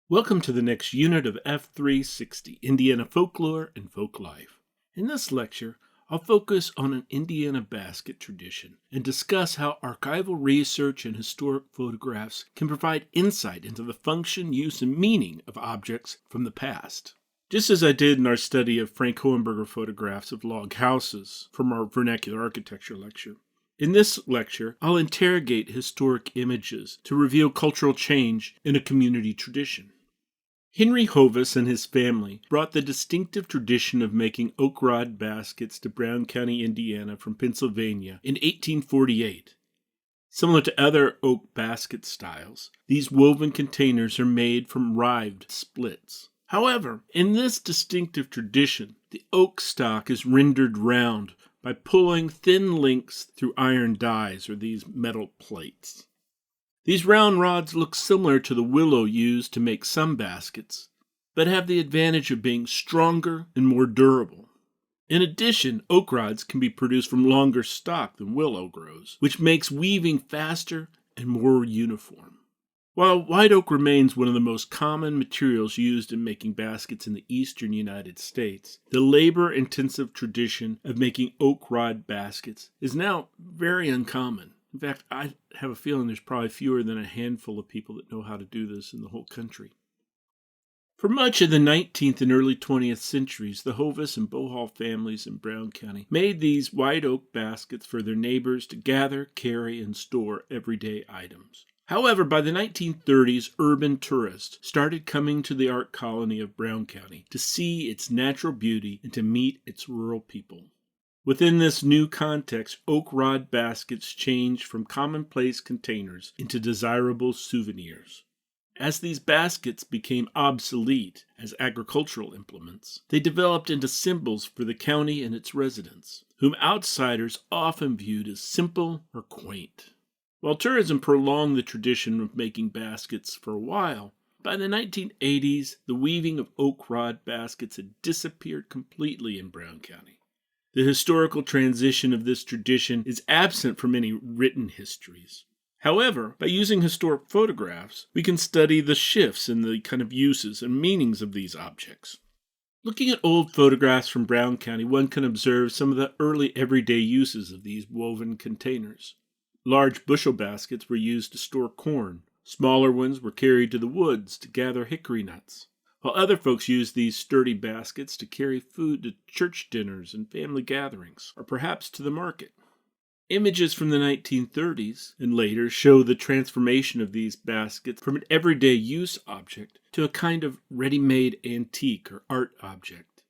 Welcome to the next unit of F360, Indiana Folklore and Folk Life. In this lecture, I'll focus on an Indiana basket tradition and discuss how archival research and historic photographs can provide insight into the function, use, and meaning of objects from the past. Just as I did in our study of Frank Hohenberger photographs of log houses from our vernacular architecture lecture. In this lecture, I'll interrogate historic images to reveal cultural change in a community tradition. Henry Hovis and his family brought the distinctive tradition of making oak rod baskets to Brown County, Indiana from Pennsylvania in 1848. Similar to other oak basket styles, these woven containers are made from rived splits. However, in this distinctive tradition, the oak stock is rendered round by pulling thin links through iron dies or these metal plates. These round rods look similar to the willow used to make some baskets, but have the advantage of being stronger and more durable. In addition, oak rods can be produced from longer stock than willow grows, which makes weaving faster and more uniform. While white oak remains one of the most common materials used in making baskets in the eastern United States, the labor-intensive tradition of making oak rod baskets is now very uncommon. In fact, I have a feeling there's probably fewer than a handful of people that know how to do this in the whole country. For much of the 19th and early 20th centuries, the Hovis and Bohall families in Brown County made these white oak baskets for their neighbors to gather, carry, and store everyday items. However, by the 1930s, urban tourists started coming to the art colony of Brown County to see its natural beauty and to meet its rural people. Within this new context, oak rod baskets changed from commonplace containers into desirable souvenirs. As these baskets became obsolete as agricultural implements, they developed into symbols for the county and its residents, whom outsiders often viewed as simple or quaint. While tourism prolonged the tradition of making baskets for a while, by the 1980s, the weaving of oak rod baskets had disappeared completely in Brown County. The historical transition of this tradition is absent from any written histories. However, by using historic photographs, we can study the shifts in the kind of uses and meanings of these objects. Looking at old photographs from Brown County, one can observe some of the early everyday uses of these woven containers. Large bushel baskets were used to store corn. Smaller ones were carried to the woods to gather hickory nuts, while other folks used these sturdy baskets to carry food to church dinners and family gatherings, or perhaps to the market. Images from the 1930s and later show the transformation of these baskets from an everyday use object to a kind of ready-made antique or art object.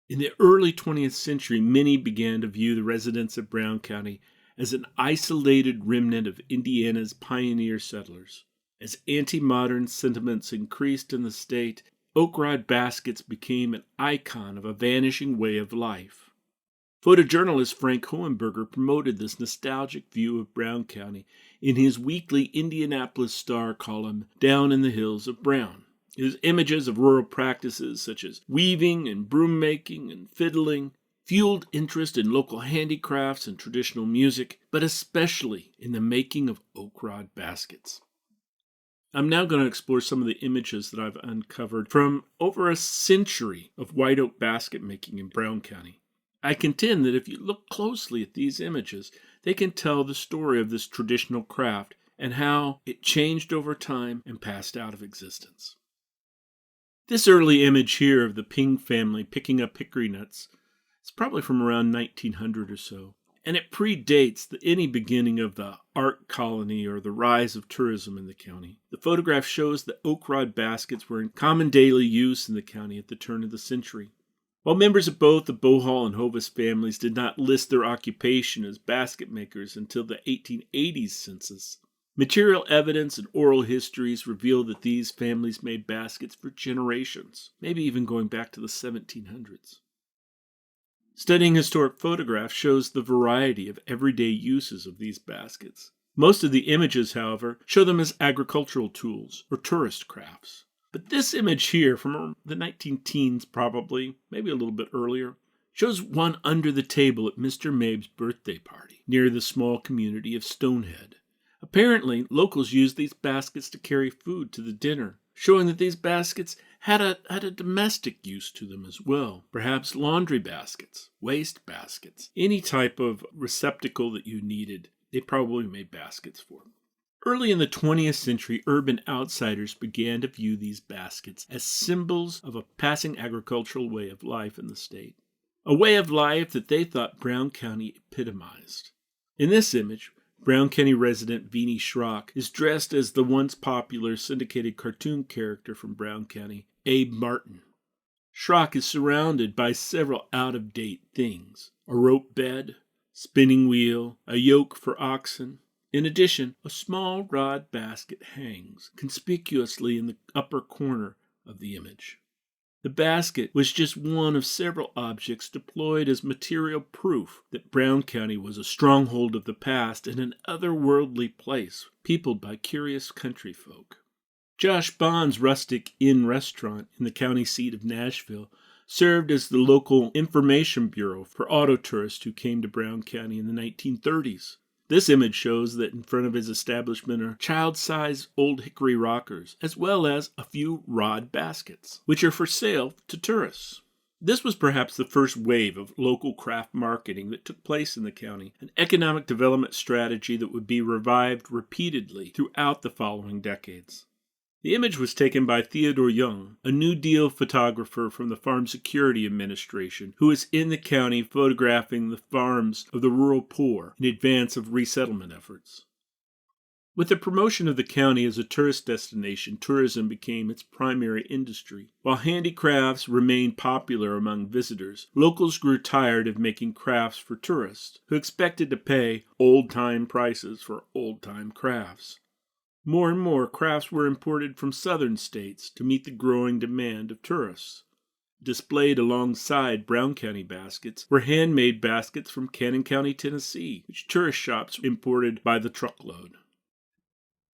In the early 20th century, many began to view the residents of Brown County as an isolated remnant of Indiana's pioneer settlers. As anti-modern sentiments increased in the state, oak rod baskets became an icon of a vanishing way of life. Photojournalist Frank Hohenberger promoted this nostalgic view of Brown County in his weekly Indianapolis Star column, Down in the Hills of Brown. His images of rural practices such as weaving and broom making and fiddling fueled interest in local handicrafts and traditional music, but especially in the making of oak rod baskets. I'm now going to explore some of the images that I've uncovered from over a century of white oak basket making in Brown County. I contend that if you look closely at these images, they can tell the story of this traditional craft and how it changed over time and passed out of existence. This early image here of the Ping family picking up hickory nuts is probably from around 1900 or so, and it predates any beginning of the art colony or the rise of tourism in the county. The photograph shows that oak rod baskets were in common daily use in the county at the turn of the century. While members of both the Bohall and Hovis families did not list their occupation as basket makers until the 1880s census, material evidence and oral histories reveal that these families made baskets for generations, maybe even going back to the 1700s. Studying historic photographs shows the variety of everyday uses of these baskets. Most of the images, however, show them as agricultural tools or tourist crafts. But this image here, from the 19-teens probably, maybe a little bit earlier, shows one under the table at Mr. Mabe's birthday party near the small community of Stonehead. Apparently, locals used these baskets to carry food to the dinner showing that these baskets had a domestic use to them as well. Perhaps laundry baskets, waste baskets, any type of receptacle that you needed, they probably made baskets for. Early in the 20th century, urban outsiders began to view these baskets as symbols of a passing agricultural way of life in the state, a way of life that they thought Brown County epitomized. In this image, Brown County resident Venie Schrock is dressed as the once popular syndicated cartoon character from Brown County, Abe Martin. Schrock is surrounded by several out-of-date things: a rope bed, spinning wheel, a yoke for oxen. In addition, a small rod basket hangs conspicuously in the upper corner of the image. The basket was just one of several objects deployed as material proof that Brown County was a stronghold of the past and an otherworldly place peopled by curious country folk. Josh Bond's Rustic Inn restaurant in the county seat of Nashville served as the local information bureau for auto tourists who came to Brown County in the 1930s. This image shows that in front of his establishment are child-sized old hickory rockers, as well as a few rod baskets, which are for sale to tourists. This was perhaps the first wave of local craft marketing that took place in the county, an economic development strategy that would be revived repeatedly throughout the following decades. The image was taken by Theodore Young, a New Deal photographer from the Farm Security Administration, who was in the county photographing the farms of the rural poor in advance of resettlement efforts. With the promotion of the county as a tourist destination, tourism became its primary industry. While handicrafts remained popular among visitors, locals grew tired of making crafts for tourists, who expected to pay old-time prices for old-time crafts. More and more crafts were imported from southern states to meet the growing demand of tourists. Displayed alongside Brown County baskets were handmade baskets from Cannon County, Tennessee, which tourist shops imported by the truckload.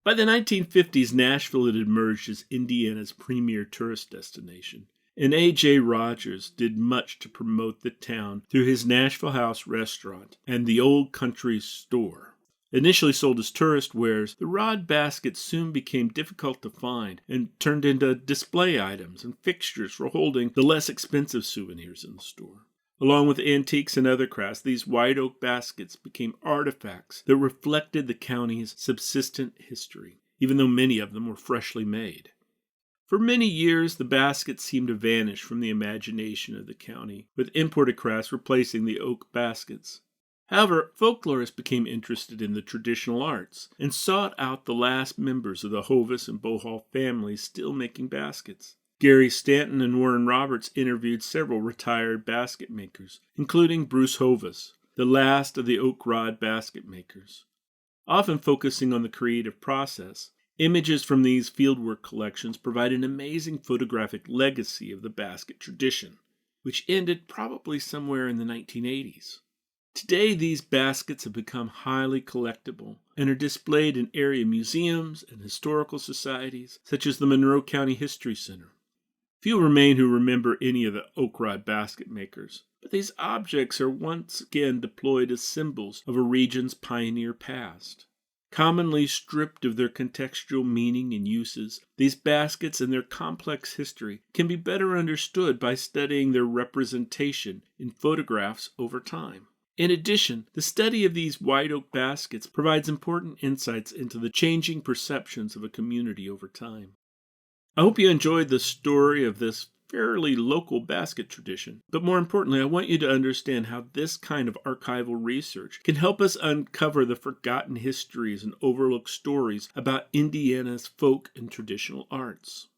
By the 1950s, Nashville had emerged as Indiana's premier tourist destination, and A.J. Rogers did much to promote the town through his Nashville House restaurant and the Old Country store. Initially sold as tourist wares, the rod baskets soon became difficult to find and turned into display items and fixtures for holding the less expensive souvenirs in the store. Along with antiques and other crafts, these white oak baskets became artifacts that reflected the county's subsistent history, even though many of them were freshly made. For many years, the baskets seemed to vanish from the imagination of the county, with imported crafts replacing the oak baskets. However, folklorists became interested in the traditional arts and sought out the last members of the Hovis and Bohall families still making baskets. Gary Stanton and Warren Roberts interviewed several retired basket makers, including Bruce Hovis, the last of the oak rod basket makers. Often focusing on the creative process, images from these fieldwork collections provide an amazing photographic legacy of the basket tradition, which ended probably somewhere in the 1980s. Today, these baskets have become highly collectible and are displayed in area museums and historical societies, such as the Monroe County History Center. Few remain who remember any of the oak rod basket makers, but these objects are once again deployed as symbols of a region's pioneer past. Commonly stripped of their contextual meaning and uses, these baskets and their complex history can be better understood by studying their representation in photographs over time. In addition, the study of these white oak baskets provides important insights into the changing perceptions of a community over time. I hope you enjoyed the story of this fairly local basket tradition, but more importantly, I want you to understand how this kind of archival research can help us uncover the forgotten histories and overlooked stories about Indiana's folk and traditional arts.